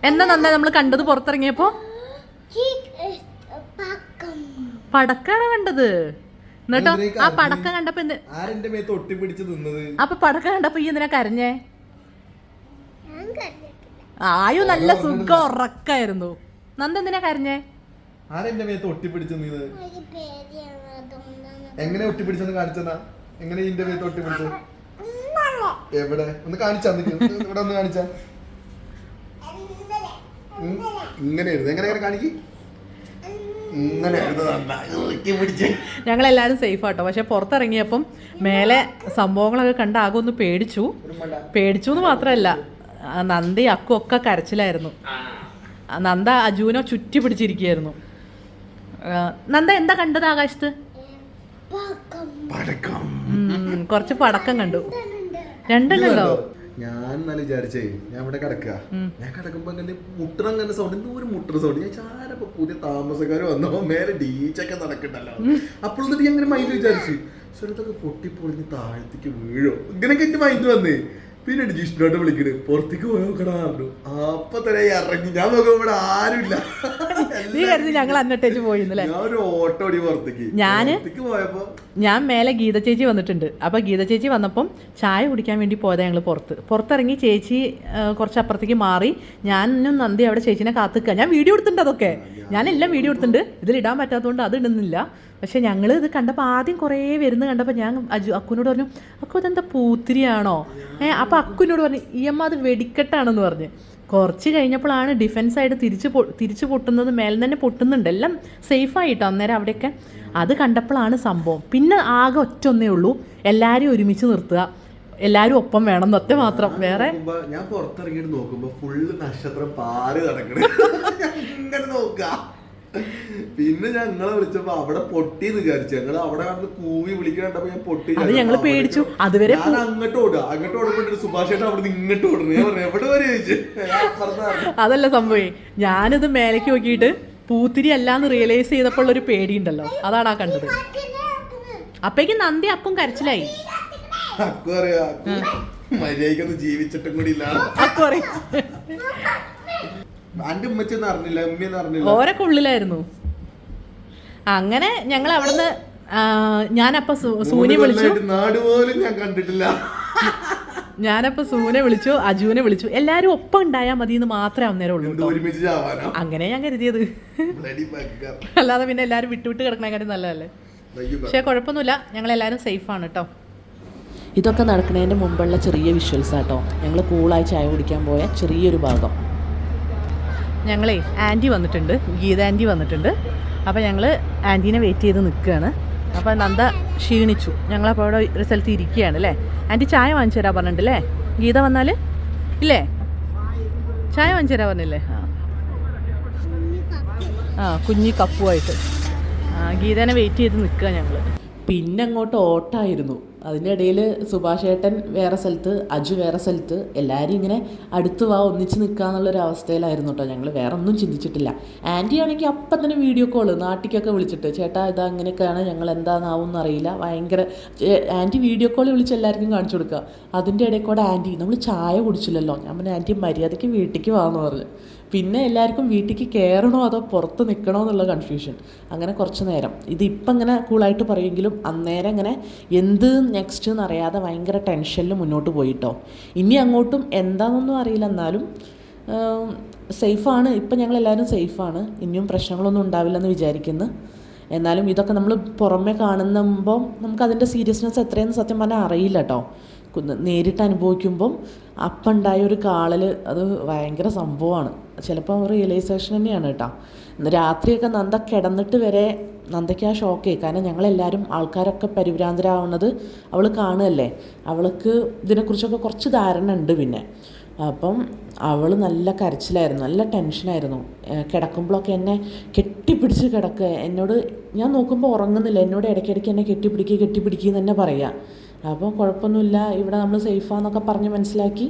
എന്താ നന്ദ നമ്മൾ കണ്ടത് പുറത്തിറങ്ങിയപ്പോ? പടക്കാണ് കണ്ടത്. എന്നിട്ടോ ആ പടക്കം കണ്ടപ്പോ അപ്പൊ പടക്കം കണ്ടപ്പോ ഈ എന്തിനാ കരഞ്ഞേ? ആയു നല്ല സുഖം ഉറക്കായിരുന്നു. നന്ദ എന്തിനാ കരഞ്ഞേ? എങ്ങനെ ഒട്ടിപ്പിടിച്ചെന്ന് കാണിച്ചതാ? എങ്ങനെ ഇതിന്റെ മേത്ത് ഒട്ടിപ്പിടിച്ചു? എവിടെ ഒന്ന് കാണിച്ചാ? ഇവിടെ ഒന്ന് കാണിച്ചാ? ഇങ്ങനെയായിരുന്നു. എങ്ങനെ കാണിക്ക്? ഞങ്ങളെല്ലാരും സേഫ് ആട്ടോ. പക്ഷെ പുറത്തിറങ്ങിയപ്പം മേലെ സംഭവങ്ങളൊക്കെ കണ്ട് ആകെ ഒന്ന് പേടിച്ചു എന്ന് മാത്രമല്ല, നന്ദി അക്കും ഒക്കെ കരച്ചിലായിരുന്നു. നന്ദ അജുവിനെ ചുറ്റി പിടിച്ചിരിക്കുകയായിരുന്നു. നന്ദ എന്താ കണ്ടത് ആകാശത്ത്? കുറച്ച് പടക്കം കണ്ടു. രണ്ടെണ്ണല്ലോ. ഞാൻ നല്ല വിചാരിച്ചേ, ഞാൻ ഇവിടെ കിടക്കുക, ഞാൻ കിടക്കുമ്പോ അങ്ങനെ മുട്ടറങ്ങനെ സൗണ്ട്, എന്തോ ഒരു മുട്ടർ സൗണ്ട്. ഞാൻ ചാരപ്പോ പുതിയ താമസക്കാർ വന്നോ മേലെ ഡീച്ചൊക്കെ നടക്കണ്ടല്ലോ. അപ്പോൾ എന്നിട്ട് ഞാൻ അങ്ങനെ മൈൻഡ് വിചാരിച്ചു, സ്വരത്തൊക്കെ പൊട്ടിപ്പൊളിഞ്ഞ് താഴത്തേക്ക് വീഴോ, ഇങ്ങനെയൊക്കെ എന്റെ മൈൻഡ് വന്നേ. പിന്നെ ജിഷ്ണോട്ട് വിളിക്കണ്, പുറത്തേക്ക് പോയോക്കടാ പറഞ്ഞു. അപ്പൊ തന്നെ ഇറങ്ങി. ഞാൻ നോക്കുമ്പോ ഇവിടെ ആരുമില്ല. ഞങ്ങൾ അന്നട്ടേച്ച് പോയില്ലേ. ഞാൻ ഒരു ഓട്ടോ ഓടി പുറത്തേക്ക് പോയപ്പോ ഞാൻ മേലെ ഗീത ചേച്ചി വന്നിട്ടുണ്ട്. അപ്പൊ ഗീത ചേച്ചി വന്നപ്പം ചായ കുടിക്കാൻ വേണ്ടി പോയതാ ഞങ്ങൾ പുറത്തിറങ്ങി. ചേച്ചി കുറച്ചപ്പുറത്തേക്ക് മാറി. ഞാനും നന്ദി അവിടെ ചേച്ചിനെ കാത്തുക്കുക. ഞാൻ വീഡിയോ എടുത്തിട്ടുണ്ട്. അതൊക്കെ ഞാനെല്ലാം വീഡിയോ എടുത്തിട്ടുണ്ട്. ഇതിലിടാൻ പറ്റാത്തതുകൊണ്ട് അത് ഇടുന്നില്ല. പക്ഷെ ഞങ്ങൾ ഇത് കണ്ടപ്പോൾ ആദ്യം കുറേ വരുന്ന കണ്ടപ്പോൾ ഞാൻ അക്കുനോട് പറഞ്ഞു, അക്കു ഇതെന്താ പൂത്തിരിയാണോ? അപ്പോൾ അക്കുനോട് പറഞ്ഞു, ഈ അമ്മ അത് വെടിക്കെട്ടാണെന്ന് പറഞ്ഞ്. കുറച്ച് കഴിഞ്ഞപ്പോഴാണ് ഡിഫെൻസായിട്ട് തിരിച്ച് പൊട്ടുന്നത്. മേലെ തന്നെ പൊട്ടുന്നുണ്ട്. എല്ലാം സേഫായിട്ടോ അന്നേരം അവിടെയൊക്കെ. അത് കണ്ടപ്പോഴാണ് സംഭവം. പിന്നെ ആകെ ഒറ്റൊന്നേ ഉള്ളൂ, എല്ലാവരും ഒരുമിച്ച് നിർത്തുക, എല്ലാവരും ഒപ്പം വേണം എന്നൊക്കെ മാത്രം. വേറെ ഞാൻ പുറത്തിറങ്ങിയിട്ട് നോക്കുമ്പോ ഫുള്ള് നക്ഷത്രം പാറി നടക്കണേ. നോക്ക. പിന്നെ ഞങ്ങളെ വിളിച്ചപ്പോ അവിടെ പൊട്ടിന്ന് വിചാരിച്ചു. ഞങ്ങൾ അവിടെ കൂവി വിളിക്കണ്ടപ്പോ ഞാൻ പൊട്ടി. അത് ഞങ്ങൾ പേടിച്ചു. അതുവരെ ഞാൻ അങ്ങോട്ട് ഓടുമ്പോഴൊരു സുഭാഷ് ചേട്ടൻ അവിടെ ഇങ്ങോട്ട് ഓടുന്നു. ഞാൻ പറഞ്ഞു എവിടെ വരെ ചോദിച്ചു. അതല്ല സംഭവം. ഞാനിത് മേലേക്ക് നോക്കിയിട്ട് പൂത്തിരി അല്ലാന്ന് റിയലൈസ് ചെയ്തപ്പോൾ ഒരു പേടിയുണ്ടല്ലോ, അതാണ് ആ കണ്ടത്. അപ്പേക്ക് നന്ദി അക്കും കരച്ചിലായി. അക്കു അറിയാ മര്യാദക്കൊന്നും ജീവിച്ചിട്ടും കൂടി ഇല്ല. അക്കു അറിയാം ഓരൊക്കെ ഉള്ളിലായിരുന്നു. അങ്ങനെ ഞങ്ങൾ അവിടുന്ന് ഞാനപ്പോ സൂനെ വിളിച്ചു. ഞാനപ്പോ സൂനെ വിളിച്ചു, അജുവിനെ വിളിച്ചു. എല്ലാരും ഒപ്പം ഉണ്ടായാൽ മതി എന്ന് മാത്രമേ അന്നേരം ഉള്ളൂ. അങ്ങനെ ഞാൻ കരുതിയത്. അല്ലാതെ പിന്നെ എല്ലാരും വിട്ടുവിട്ട് കിടക്കണേക്കാട്ടി നല്ലതല്ലേ. പക്ഷെ കുഴപ്പമൊന്നുമില്ല, ഞങ്ങളെല്ലാവരും സേഫാണ് കേട്ടോ. ഇതൊക്കെ നടക്കുന്നതിൻ്റെ മുമ്പുള്ള ചെറിയ വിഷ്വൽസ് ആട്ടോ. ഞങ്ങൾ കൂളായി ചായ കുടിക്കാൻ പോയ ചെറിയൊരു ഭാഗം. ഞങ്ങളെ ആൻറ്റി വന്നിട്ടുണ്ട്, ഗീത ആൻറ്റി വന്നിട്ടുണ്ട്. അപ്പോൾ ഞങ്ങൾ ആൻറ്റീനെ വെയിറ്റ് ചെയ്ത് നിൽക്കുകയാണ്. അപ്പോൾ നന്ദ ക്ഷീണിച്ചു. ഞങ്ങളപ്പോൾ അവിടെ ഒരു സ്ഥലത്ത് ഇരിക്കുകയാണ് അല്ലേ. ആൻറ്റി ചായ വാങ്ങിച്ചു തരാൻ പറഞ്ഞിട്ടുണ്ടല്ലേ? ഗീത വന്നാൽ ഇല്ലേ ചായ വാങ്ങിച്ചു തരാൻ പറഞ്ഞില്ലേ? കുഞ്ഞി കപ്പുമായിട്ട് ഗീതേനെ വെയിറ്റ് ചെയ്ത് നിൽക്കുക ഞങ്ങൾ. പിന്നെ അങ്ങോട്ട് ഓട്ടമായിരുന്നു. അതിൻ്റെ ഇടയിൽ സുഭാഷ് ഏട്ടൻ വേറെ സ്ഥലത്ത്, അജു വേറെ സ്ഥലത്ത്, എല്ലാവരും ഇങ്ങനെ അടുത്ത് ഒന്നിച്ച് നിൽക്കുക എന്നുള്ളൊരു അവസ്ഥയിലായിരുന്നു കേട്ടോ. ഞങ്ങൾ വേറെ ഒന്നും ചിന്തിച്ചിട്ടില്ല. ആൻറ്റി ആണെങ്കിൽ അപ്പം തന്നെ വീഡിയോ കോള് നാട്ടിക്കൊക്കെ വിളിച്ചിട്ട്, ചേട്ടാ ഇതാ അങ്ങനെയൊക്കെയാണ്, ഞങ്ങൾ എന്താണെന്നാവും എന്നറിയില്ല, ഭയങ്കര ആൻറ്റി വീഡിയോ കോൾ വിളിച്ച് എല്ലാവർക്കും കാണിച്ചു കൊടുക്കുക. അതിൻ്റെ ഇടയിൽ കൂടെ ആൻറ്റി നമ്മൾ ചായ കുടിച്ചില്ലല്ലോ. ഞാൻ പറഞ്ഞു ആൻറ്റി മര്യാദയ്ക്ക് വീട്ടിലേക്ക് വാന്ന് പറഞ്ഞു. പിന്നെ എല്ലാവർക്കും വീട്ടിലേക്ക് കയറണോ അതോ പുറത്ത് നിൽക്കണോ എന്നുള്ള കൺഫ്യൂഷൻ. അങ്ങനെ കുറച്ച് നേരം ഇതിപ്പം ഇങ്ങനെ കൂളായിട്ട് പറയുമെങ്കിലും അന്നേരം ഇങ്ങനെ എന്ത് നെക്സ്റ്റ് എന്നറിയാതെ ഭയങ്കര ടെൻഷനിൽ മുന്നോട്ട് പോയിട്ടോ. ഇനി അങ്ങോട്ടും എന്താണെന്നൊന്നും അറിയില്ല, എന്നാലും സേഫാണ്. ഇപ്പം ഞങ്ങളെല്ലാവരും സേഫാണ്. ഇനിയും പ്രശ്നങ്ങളൊന്നും ഉണ്ടാവില്ലെന്ന് വിചാരിക്കുന്നു. എന്നാലും ഇതൊക്കെ നമ്മൾ പുറമെ കാണുമ്പോൾ നമുക്കതിൻ്റെ സീരിയസ്നെസ് എത്രയെന്ന് സത്യം പറഞ്ഞാൽ അറിയില്ല കേട്ടോ. നേരിട്ട് അനുഭവിക്കുമ്പം അപ്പം ഉണ്ടായൊരു കാളൽ അത് ഭയങ്കര സംഭവമാണ്. ചിലപ്പോൾ റിയലൈസേഷൻ തന്നെയാണ് കേട്ടോ. രാത്രിയൊക്കെ നന്ദ കിടന്നിട്ട് വരെ നന്ദയ്ക്ക് ആ ഷോക്കേ. കാരണം ഞങ്ങളെല്ലാവരും ആൾക്കാരൊക്കെ പരിഭ്രാന്തരാവുന്നത് അവൾ കാണുകയല്ലേ. അവൾക്ക് ഇതിനെക്കുറിച്ചൊക്കെ കുറച്ച് ധാരണ ഉണ്ട്. പിന്നെ അപ്പം അവൾ നല്ല കരച്ചിലായിരുന്നു, നല്ല ടെൻഷനായിരുന്നു. കിടക്കുമ്പോഴൊക്കെ എന്നെ കെട്ടിപ്പിടിച്ച് കിടക്കുക. എന്നോട് ഞാൻ നോക്കുമ്പോൾ ഉറങ്ങുന്നില്ല, എന്നോട് ഇടയ്ക്കിടയ്ക്ക് എന്നെ കെട്ടിപ്പിടിക്കുക എന്ന് തന്നെ പറയുക. അപ്പോൾ കുഴപ്പമൊന്നുമില്ല, ഇവിടെ നമ്മൾ സേഫാന്നൊക്കെ പറഞ്ഞ് മനസ്സിലാക്കി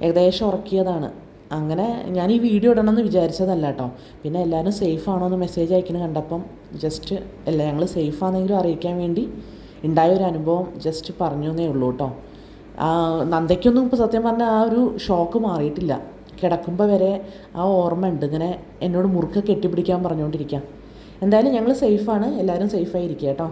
ഏകദേശം ഉറക്കിയതാണ്. അങ്ങനെ ഞാൻ ഈ വീഡിയോ ഇടണമെന്ന് വിചാരിച്ചതല്ല കേട്ടോ. പിന്നെ എല്ലാവരും സേഫ് ആണോ എന്ന് മെസ്സേജ് അയക്കുന്നത് കണ്ടപ്പം ജസ്റ്റ് ഞങ്ങൾ സേഫ് ആണെങ്കിലും അറിയിക്കാൻ വേണ്ടി ഉണ്ടായൊരു അനുഭവം ജസ്റ്റ് പറഞ്ഞു എന്നേ ഉള്ളൂ കേട്ടോ. നന്ദയ്ക്കൊന്നും ഇപ്പോൾ സത്യം പറഞ്ഞാൽ ആ ഒരു ഷോക്ക് മാറിയിട്ടില്ല. കിടക്കുമ്പോൾ വരെ ആ ഓർമ്മ ഉണ്ട്, ഇങ്ങനെ എന്നോട് മുറുക്കെ കെട്ടിപ്പിടിക്കാൻ പറഞ്ഞുകൊണ്ടിരിക്കാം. എന്തായാലും ഞങ്ങൾ സേഫാണ്, എല്ലാവരും സേഫായിരിക്കുക കേട്ടോ.